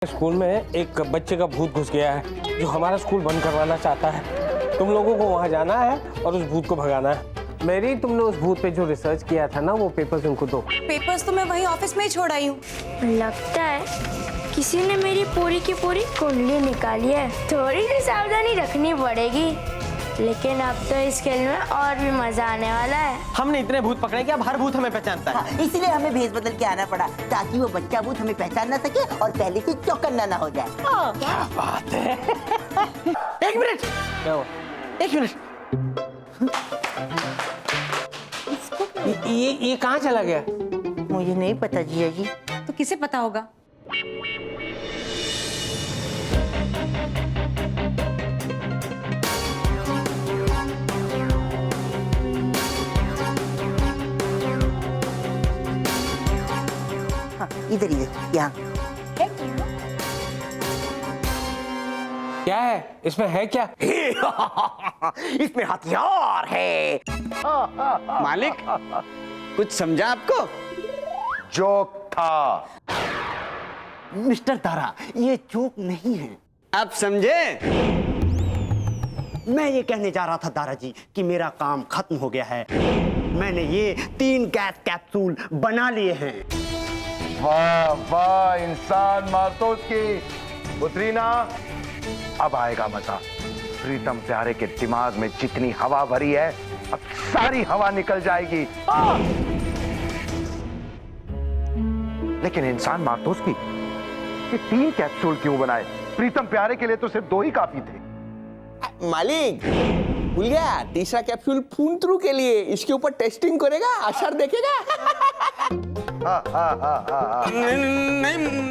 School में एक बच्चे का भूत घुस गया है जो हमारा स्कूल बंद करवाना चाहता है। तुम लोगों को वहाँ जाना है और उस भूत को भगाना है। मेरी, तुमने उस भूत पे जो रिसर्च किया था ना, वो पेपर्स उनको दो। पेपर्स तो मैं वही ऑफिस में ही छोड़ आई हूँ। लगता है किसी ने मेरी पूरी की पूरी कुंडली निकाली है। थोड़ी सी सावधानी रखनी पड़ेगी, लेकिन अब तो इस खेल में और भी मजा आने वाला है। हमने इतने भूत पकड़े कि अब हर भूत हमें पहचानता है। हाँ, इसलिए हमें भेस बदल के आना पड़ा ताकि वो बच्चा भूत हमें पहचान ना सके और पहले से चौकन्ना ना हो जाए। क्या बात है। एक मिनट, क्या हुआ? एक मिनट। ये कहाँ चला गया? मुझे नहीं पता जिया जी। तो किसे पता होगा? हाँ, इधर इधर यहाँ। क्या है इसमें? है क्या? इसमें हथियार है। मालिक, कुछ समझा आपको? जोक था। मिस्टर तारा, ये जोक नहीं है। आप समझे? मैं ये कहने जा रहा था दाराजी कि मेरा काम खत्म हो गया है। मैंने ये 3 गैस कैप्सूल बना लिए हैं। वाह वाह, इंसान मार्तोस की पुत्री ना, अब आएगा मजा। प्रीतम प्यारे के दिमाग में जितनी हवा भरी है, अब सारी हवा निकल जाएगी। लेकिन इंसान मार्तोस की ये 3 कैप्सूल क्यों बनाए? प्रीतम प्यारे के लिए तो सिर्फ 2 ही काफी थे। मालिक भूल गया, तीसरा कैप्सूल फूंतरू के लिए। इसके ऊपर टेस्टिंग करेगा, असर देखेगा।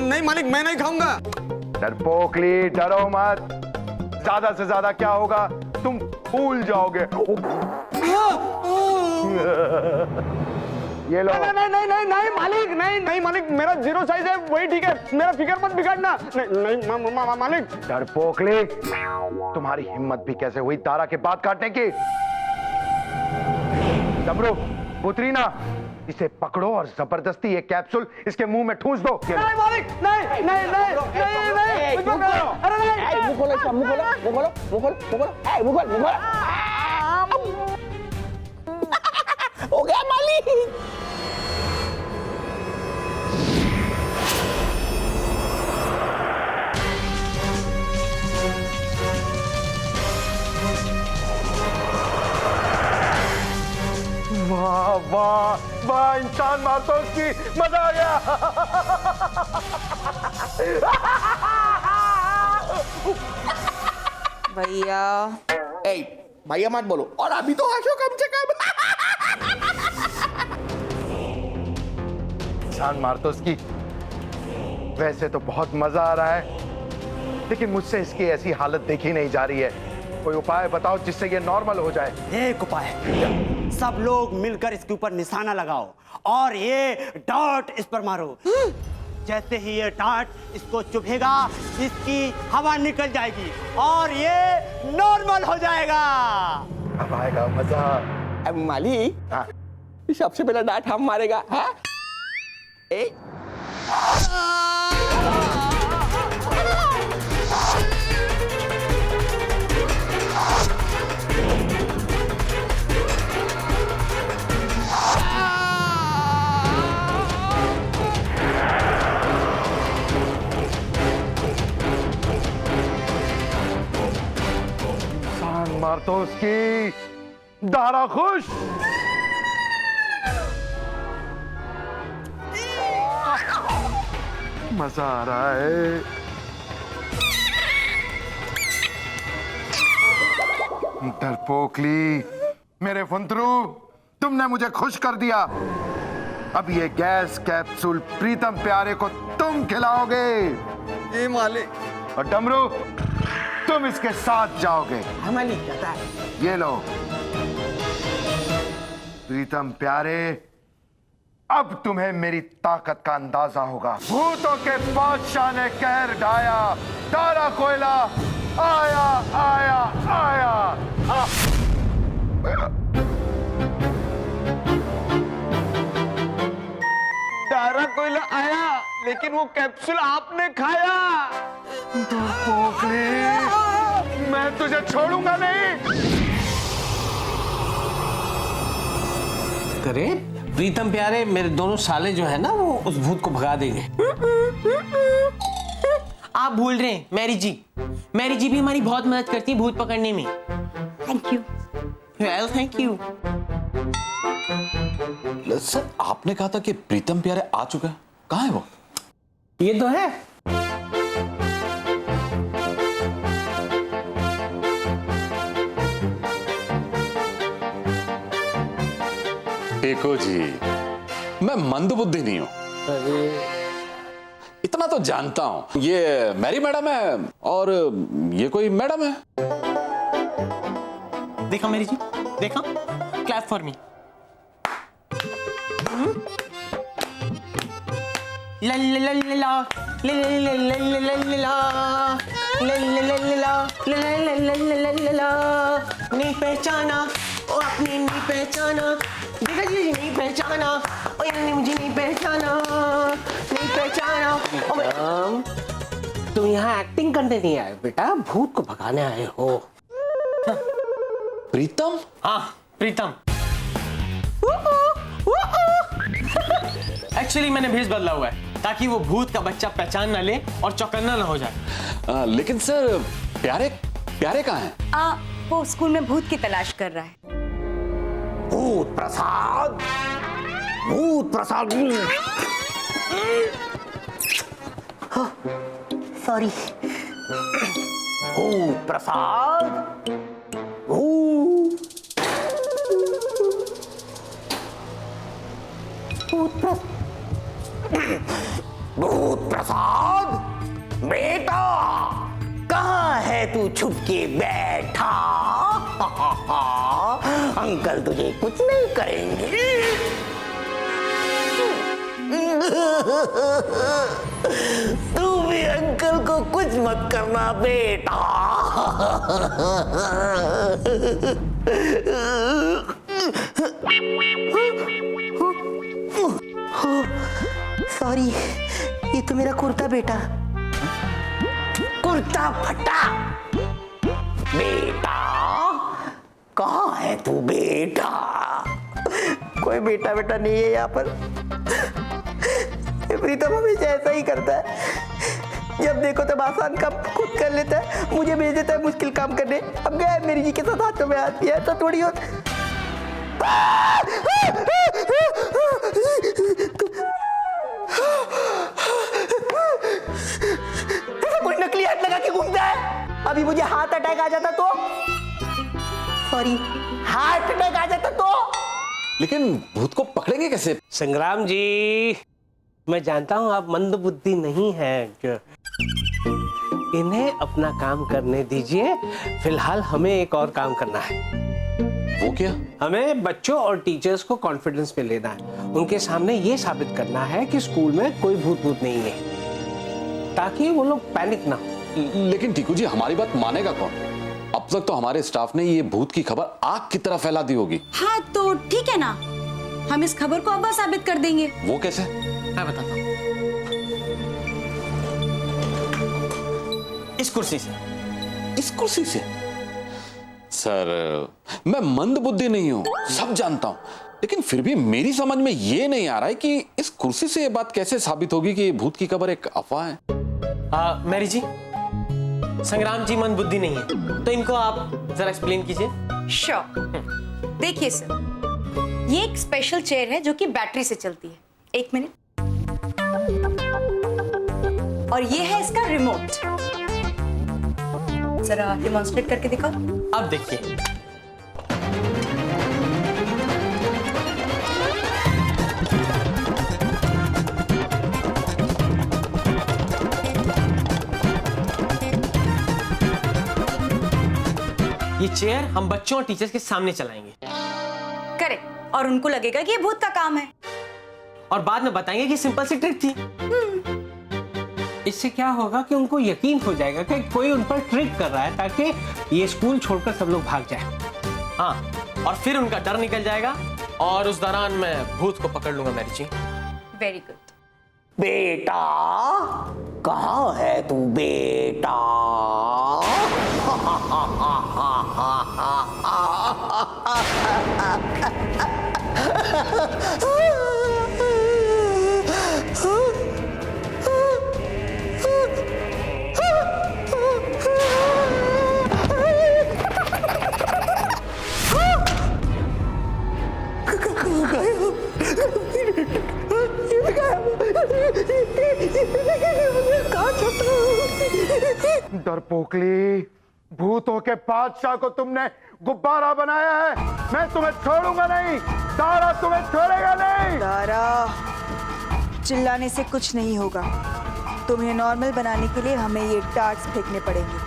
नहीं मालिक, मैं नहीं खाऊंगा। डरपोकली, डरो मत। ज्यादा से ज्यादा क्या होगा, तुम फूल जाओगे। ये लो। नहीं मालिक, नहीं मालिक, मेरा 0 साइज है, वही ठीक है। मेरा फिगर मत बिगाड़ना। नहीं मालिक। डरपोकली, तुम्हारी हिम्मत भी कैसे हुई तारा के बात काटने की? डमरू, पुत्री ना, इसे पकड़ो और जबरदस्ती ये कैप्सूल इसके मुंह में ठूंस दो। नहीं मालिक, नहीं। अरे नहीं, मुंह खोलो इसका, मुंह खोलो। हो गया मालिक। वाह वाह वाह, इंसान मार्तोस की, मजा आ गया। भैया भैया मत बोलो, और अभी तो हंसो कम से कम। इंसान मार्तोस की, वैसे तो बहुत मजा आ रहा है, लेकिन मुझसे इसकी ऐसी हालत देखी नहीं जा रही है। कोई उपाय बताओ जिससे ये नॉर्मल हो जाए। एक उपाय, सब लोग मिलकर इसके ऊपर निशाना लगाओ और ये डार्ट इस पर मारो। जैसे ही ये डार्ट इसको चुभेगा, इसकी हवा निकल जाएगी और ये नॉर्मल हो जाएगा। अब आएगा मजा। अब मालिक, हाँ। सबसे पहला डांट हम मारेगा। हाँ? इंसान मार्तोस की, दारा खुश। मजा आ रहा है। डरपोकली, मेरे फुंतरू, तुमने मुझे खुश कर दिया। अब ये गैस कैप्सूल प्रीतम प्यारे को तुम खिलाओगे। ये मालिक। और डमरू, तुम इसके साथ जाओगे। मालिक कहता है। ये लो। प्रीतम प्यारे, अब तुम्हें मेरी ताकत का अंदाजा होगा। भूतों के बादशाह ने कहर ढाया, तारा कोयला आया आया आया। तारा कोयला आया, लेकिन वो कैप्सूल आपने खाया। पोखली, मैं तुझे छोड़ूंगा नहीं। करे प्रीतम प्यारे, मेरे दोनों साले जो है ना वो उस भूत को भगा देंगे। आप भूल रहे हैं मैरी जी भी हमारी बहुत मदद करती है भूत पकड़ने में। Thank you. Well thank you. Sir आपने कहा था कि प्रीतम प्यारे आ चुका है, कहाँ है वो? ये तो है। देखो जी, मैं मंदबुद्धि नहीं हूं, इतना तो जानता हूं। ये मैरी मैडम है और ये कोई मैडम है। देखा मैरी जी, देखा? Clap for me. ला ला ला ला ला ला ला ला ला ला ला ला ला। नहीं पहचाना ओ आपने नहीं पहचाना, देखा जी नहीं पहचाना, ओ यानी मुझे नहीं पहचाना, नहीं पहचाना। तुम यहाँ एक्टिंग करने नहीं आए बेटा, भूत को भगाने आए हो। प्रीतम? हाँ प्रीतम। एक्चुअली मैंने भेष बदला हुआ है ताकि वो भूत का बच्चा पहचान ना ले और चौकन्ना ना हो जाए। लेकिन सर प्यारे कहाँ हैं? वो स्कूल में भूत की तलाश कर रहा है। भूत प्रसाद, भूत प्रसाद। सॉरी। भूत प्रसाद, भूत भूत प्रसाद बेटा, कहाँ है तू छुप के बैठा? अंकल तुझे कुछ नहीं करेंगे। तू भी अंकल को कुछ मत करना बेटा। सॉरी, ये तो मेरा कुर्ता बेटा। कुर्ता फटा। बेटा कहाँ है तू बेटा? कोई बेटा बेटा नहीं है यहाँ पर। प्रीतम हमेशा ऐसा ही करता है, जब देखो तब आसान काम खुद कर लेता है, मुझे भेज देता है मुश्किल काम करने। अब गया है मेरी जी के साथ हाथों में हाथ दिया है तो थोड़ी और कोई नकली हाथ लगा के घूमता है। अभी मुझे हार्ट अटैक आ जाता तो, सॉरी हार्ट अटैक आ जाता तो। लेकिन भूत को पकड़ेंगे कैसे? संग्राम जी, मैं जानता हूं आप मंदबुद्धि नहीं हैं, इन्हें अपना काम करने दीजिए। फिलहाल हमें एक और काम करना है। वो क्या? हमें बच्चों और टीचर्स को कॉन्फिडेंस पे लेना है। उनके सामने ये साबित करना है कि स्कूल में कोई भूत नहीं है, ताकि वो लोग पैनिक ना हो। लेकिन टीकू जी, हमारी बात मानेगा कौन? अब तक तो हमारे स्टाफ ने ये भूत की खबर आग की तरह फैला दी होगी। हाँ तो ठीक है ना, हम इस खबर को अब्बा साबित कर देंगे। वो कैसे? मैं बताता हूँ। इस कुर्सी से। इस कुर्सी से? सर, मैं मंदबुद्धि नहीं हूं, सब जानता हूं, लेकिन फिर भी मेरी समझ में ये नहीं आ रहा है कि इस कुर्सी से ये बात कैसे साबित होगी कि भूत की खबर एक अफवाह है। मैरी जी, संग्राम जी मंदबुद्धि नहीं है, तो इनको आप जरा एक्सप्लेन कीजिए। श्योर। देखिए सर, ये एक स्पेशल चेयर है जो कि बैटरी से चलती है। एक मिनट। और ये है इसका रिमोट। जरा डेमोन्स्ट्रेट करके दिखाओ। अब देखिए। ये चेयर हम बच्चों और टीचर्स के सामने चलाएंगे। करेक्ट। और उनको लगेगा कि ये भूत का काम है, और बाद में बताएंगे कि सिंपल सी ट्रिक थी। इससे क्या होगा कि उनको यकीन हो जाएगा कि कोई उन पर ट्रिक कर रहा है, ताकि ये स्कूल छोड़कर सब लोग भाग जाएं। हाँ, और फिर उनका डर निकल जाएगा और उस दौरान मैं भूत को पकड़ लूंगा मैरी जी। Very good. बेटा कहाँ है तू बेटा? डरपोकली, भूतों के बादशाह को तुमने गुब्बारा बनाया है। मैं तुम्हें छोड़ूंगा नहीं। तारा तुम्हें छोड़ेगा नहीं। तारा, चिल्लाने से कुछ नहीं होगा। तुम्हें नॉर्मल बनाने के लिए हमें ये डार्ट्स फेंकने पड़ेंगे।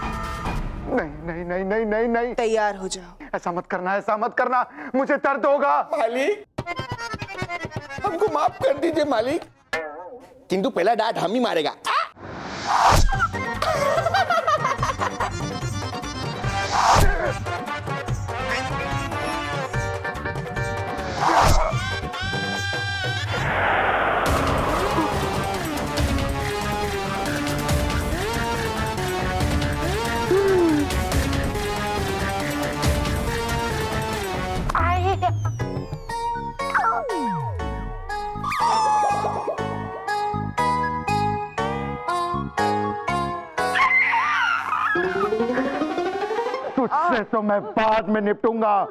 नहीं नहीं नहीं नहीं नहीं नहीं, तैयार हो जाओ। ऐसा मत करना, ऐसा मत करना, मुझे दर्द होगा। मालिक, हमको माफ कर दीजिए मालिक, किंतु पहला डांट हम ही मारेगा। तुझसे तो मैं बाद में निपटूंगा।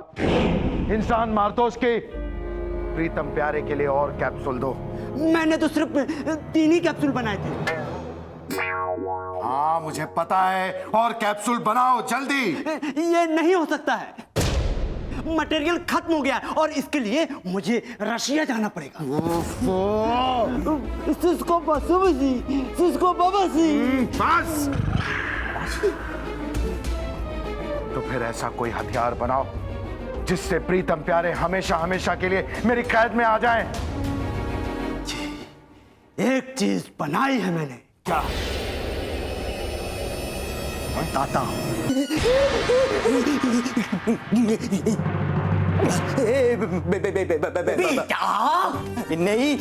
इंसान मार्तोस की, प्रीतम प्यारे के लिए और कैप्सूल दो। मैंने तो सिर्फ 3 ही कैप्सूल बनाए थे। हाँ मुझे पता है, और कैप्सूल बनाओ जल्दी। ये नहीं हो सकता है, मटेरियल खत्म हो गया है और इसके लिए मुझे रशिया जाना पड़ेगा। सिस्को बसुबसी, सिस्को बबसी। बस। तो फिर ऐसा कोई हथियार बनाओ जिससे प्रीतम प्यारे हमेशा हमेशा के लिए मेरी कैद में आ जाएं। एक चीज बनाई है मैंने। क्या? बताता हूं। बेटा नहीं,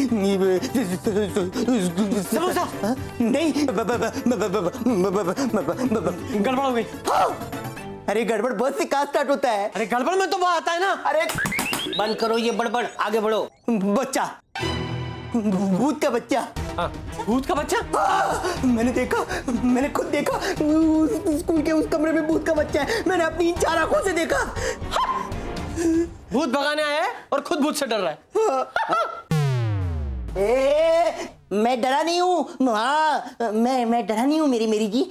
समोसा नहीं, गड़बड़ हो गई। अरे गड़बड़ बहुत से कहाँ स्टार्ट होता है? अरे गड़बड़ में तो वो आता है ना। अरे बंद करो ये बड़बड़, आगे बढ़ो। बच्चा, भूत का बच्चा। भूत का बच्चा? मैंने देखा, मैंने खुद देखा, स्कूल के उस कमरे में भूत का बच्चा है। मैंने अपनी 4 आंखों से देखा। भूत भगाने आया है और खुद भूत से डर रहा है। मैं डरा नहीं हूँ। हाँ, मैं डरा नहीं हूँ मेरी जी।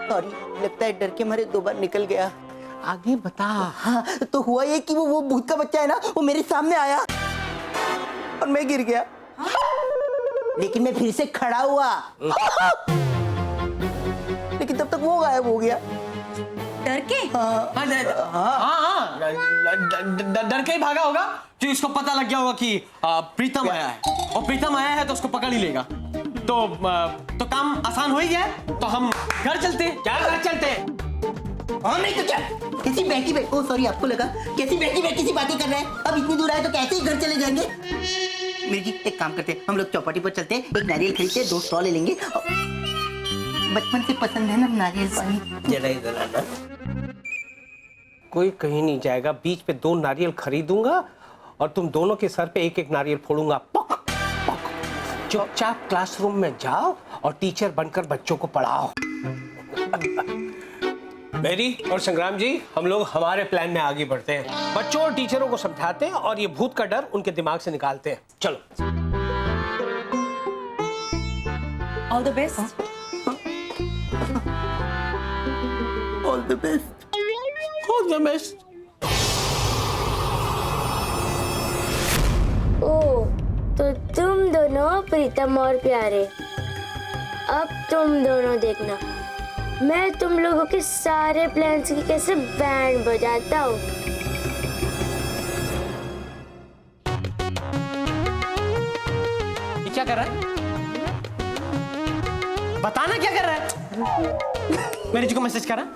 सॉरी, लगता है डर के मारे 2 बार निकल गया। आगे बता। हाँ, तो हुआ ये कि वो भूत का बच्चा है ना, वो मेरे सामने आया और मैं गिर गया। लेकिन मैं फिर से खड़ा हुआ। लेकिन तब तक वो गायब हो गया। डर के? हाँ, डर के ही भागा होगा। जो इसको पता लग गया होगा कि प्रीतम आया है, और प्रीतम आया है तो उसको पकड़ ही लेगा। तो काम आसान हो ही गया। तो हम घर चलते हैं। क्या घर चलते हैं? हाँ नहीं तो क्या, किसी बैठी बैठ, ओ सॉरी आपको लगा कैसी बैठी बैठी सी बातें कर रहे हैं। अब इतनी दूर आए तो कैसे ही घर चले जाएंगे। मेरी जी एक काम करते हैं, हम लोग चौपाटी पर चलते हैं, एक नारियल खरीदते हैं, 2 स्ट्रॉ ले लेंगे। बचपन से पसंद है ना नारियल पानी। जरा इधर आना। कोई कहीं नहीं जाएगा। बीच पे 2 नारियल खरीदूंगा और तुम दोनों के सर पे 1-1 नारियल फोड़ूंगा। पक पक। चुपचाप क्लासरूम में जाओ और टीचर बनकर बच्चों को पढ़ाओ। मेरी और संग्राम जी, हम लोग हमारे प्लान में आगे बढ़ते हैं। बच्चों और टीचरों को समझाते हैं और ये भूत का डर उनके दिमाग से निकालते हैं। चलो। All the best. All the best. All the best. ओ, तो तुम दोनों प्रीतम और प्यारे, अब तुम दोनों देखना, मैं तुम लोगों के सारे प्लान्स की कैसे बैंड बजाता हूँ। ये क्या कर रहा है? बताना क्या कर रहा है? मेरी जी को मैसेज कर रहा है?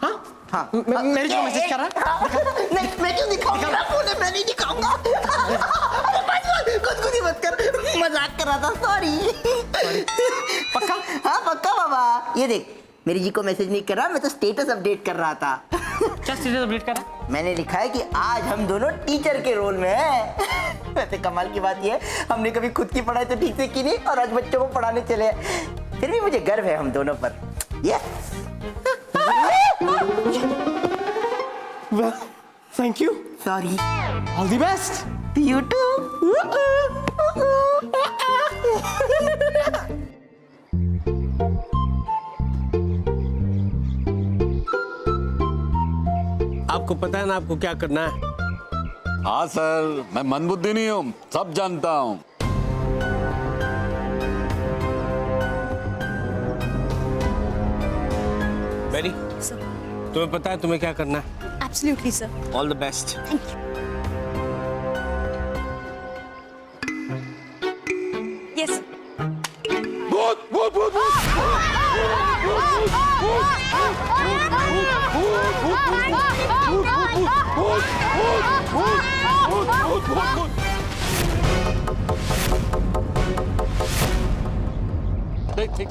हाँ? हाँ मेरी को मैसेज कर रहा है। नहीं मैं क्यों दिखाऊंगा? बोले मैं नहीं दिखाऊंगा। खुद ही मत कर, मजाक कर रहा था, सॉरी। पक्का? हाँ पक्का बाबा। ये देख मेरी जी को मैसेज नहीं कर रहा, मैं तो स्टेटस अपडेट कर रहा था। क्या स्टेटस अपडेट कर रहा है? मैंने लिखा है कि आज हम दोनों टीचर के रोल में हैं। वैसे कमाल की बात ये है, हमने कभी खुद की पढ़ाई तो ठीक से की नहीं और आज बच्चों को पढ़ाने चले। फिर भी मुझे गर्व है हम दोनों पर। Yes. Thank you. Sorry. All the best. You too. आपको पता है ना आपको क्या करना है? हाँ सर, मैं मंदबुद्धि नहीं हूँ, सब जानता हूँ। बेरी, तुम्हें पता है तुम्हें क्या करना है? Absolutely sir. All the best. Yes. भूत भूत भूत ठीक ठीक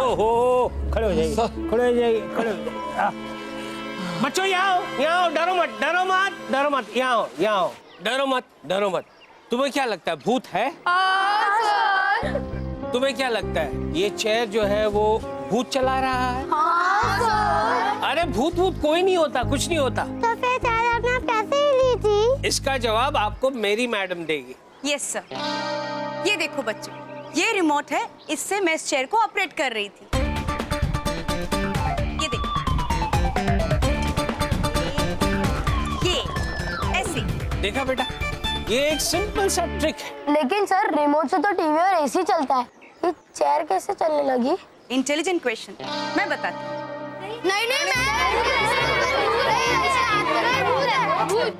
ओहो, खड़े हो जाइए, खड़े हो जाइए, खड़े हो जाइए। बच्चों यहाँ आओ, डरो मत, डरो मत, डरो मत, यहाँ आओ, डरो मत, डरो मत। तुम्हें क्या लगता है भूत है? तुम्हें क्या लगता है ये चेयर जो है वो भूत चला रहा है? अरे भूत भूत कोई नहीं होता, कुछ नहीं होता। तो फिर सर आपने पैसे ही ली थी? इसका जवाब आपको मेरी मैडम देगी। Yes sir. ये देखो बच्चों, ये रिमोट है, इससे मैं इस चेयर को ऑपरेट कर रही थी। ये देखो, ये ऐसे। देखा बेटा, ये एक सिंपल सा ट्रिक है। लेकिन सर रिमोट से तो टीवी और एसी चलता है, ये चेयर कैसे चलने लगी? इंटेलिजेंट क्वेश्चन, मैं बताती हूँ। नहीं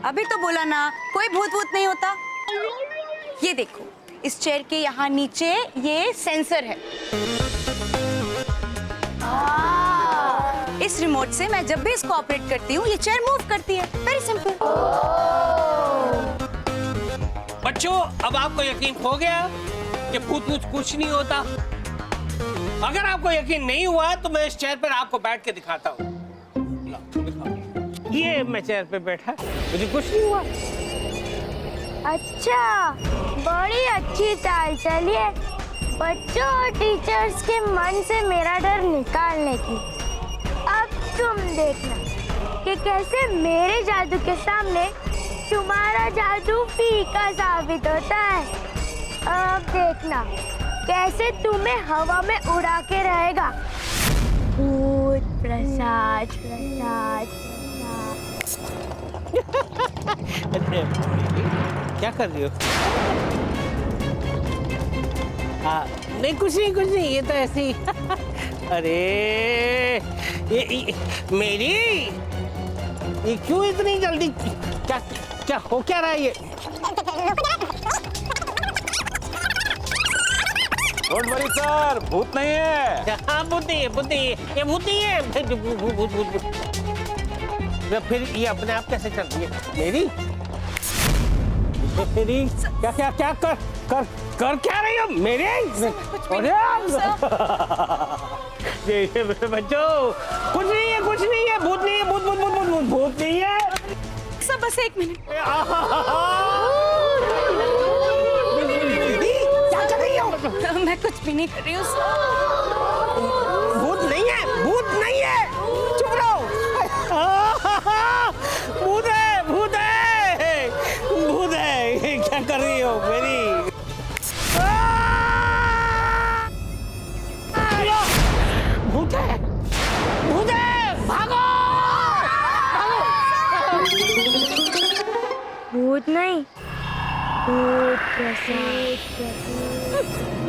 अभी तो बोला ना, कोई भूत भूत नहीं होता। ये देखो, इस चेयर के यहाँ नीचे ये सेंसर है। इस रिमोट से मैं जब भी इसको ऑपरेट करती हूँ ये चेयर मूव करती है। Very simple. बच्चों, अब आपको यकीन हो गया कि भूत भूत कुछ नहीं होता? अगर आपको यकीन नहीं हुआ तो मैं इस चेयर पर आपको बैठ के दिखाता हूँ। ये मैं चेयर पे बैठा, मुझे कुछ नहीं हुआ। अच्छा, बड़ी अच्छी चाल चलिए बच्चों और टीचर्स के मन से मेरा डर निकालने की। अब तुम देखना कि कैसे मेरे जादू के सामने तुम्हारा जादू फीका साबित होता है। अब देखना कैसे तुम्हें हवा में उड़ा के रहेगा। भूत प्रसाद प्रसाद प्रसाद। क्या कर रही हो? नहीं कुछ नहीं, ये तो ऐसे ही। अरे ये मेरी, ये क्यों इतनी जल्दी? क्या क्या हो क्या रहा है ये? डोंट वरी सर, भूत नहीं है। हाँ भूत नहीं है, भूत नहीं है, ये भूत नहीं है। भूत फिर ये अपने आप कैसे चल रही है मेरी? मेरी क्या क्या क्या कर क्या रही हो मेरे? अरे बच्चों, कुछ नहीं है, भूत नहीं है, भूत नहीं है। सब बस एक मिनट। क्या कर रही हो? मैं कुछ भी नहीं कर रही हूँ। भूत नहीं है, चुप रहो। भूत है, क्या कर रही हो मेरी? भूत है, भागो। भूत नहीं, भूत प्रसाद प्रसाद।